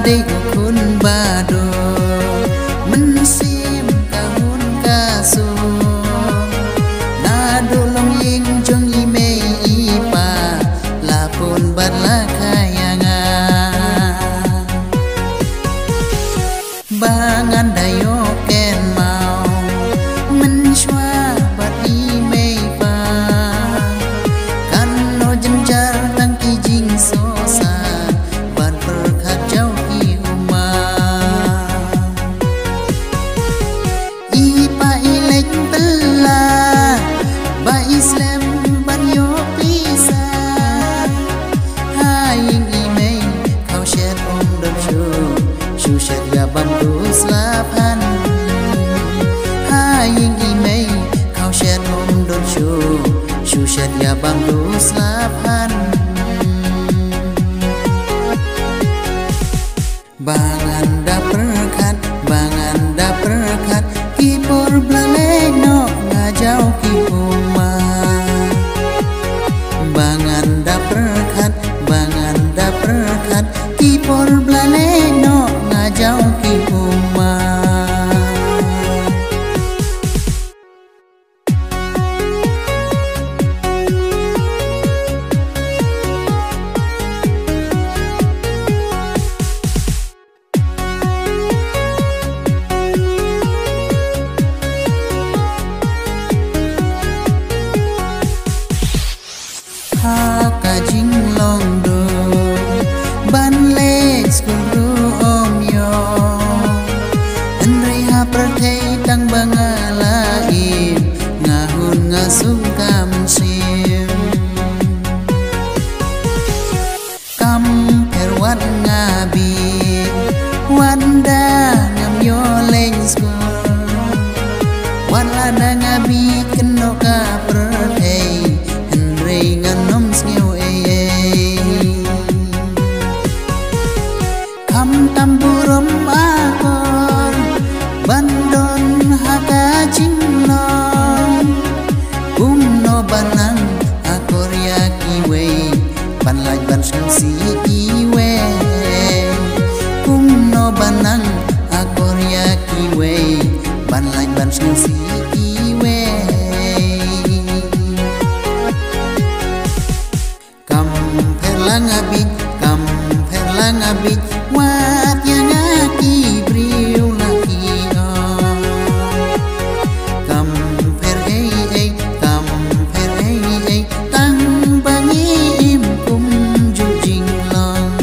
đi khôn ba đồ mình sim cả hôn ca su na đồ lòng yên trong y mê y pa là phồn bát la kaya nga ba ngàn dayo ken mau mình xóa bát y mê pa kan no jenjar tang ki jing so sa ban perkhat jau ki uma i pa i lek bella ba islam ban yo pisa hai i mei khao shet om dom shu shet ya ban du slapan hai i mei khao shet om dom shu shet ya ban du slapan Banganda perkat kipur blale no ngajau kipuma Banganda perkat kipur blale no ngajau kipuma ka jing long do ban le skuru om yo andai ha prathei tang bangala im ngahun ngasung kam sim kam perwan ngabi wanda ngam yo leng skul wala na ngabi keno ka prathei nganom sneu kam tamburum akor bandon haka jinglong no banang akor ya kiwe ban laj ban si kiwe no banang akor ya kiwe ban laj ban si kiwe kam perlang abit wat yang aki briu laki kam per ei tang bangi im kum ju jing long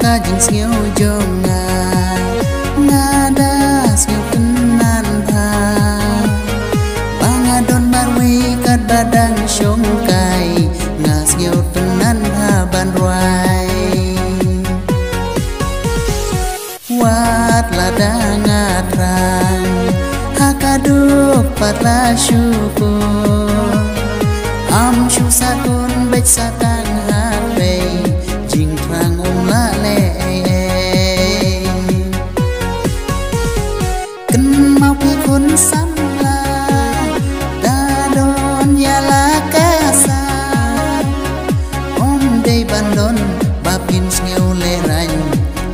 ka jing sneu jong nga da sneu kenan tha bangadon barwe kat badang shong kai nga sneu tenan tha ban ruai wat lada nga trang hakadu patla syukur am shu sakun bech satang hare jing trang la le ken mau pi khun sam la da don ya la ka sa om dei ban don ba pin sneu le rang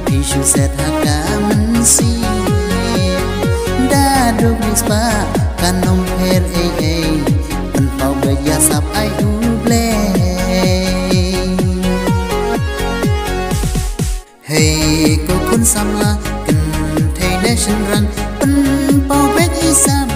pi shu set ha ka man si da do mi spa kanom her pen pau be ya sap ai u ble hey cô kun sam la cần thay nation răng pen pau be i sam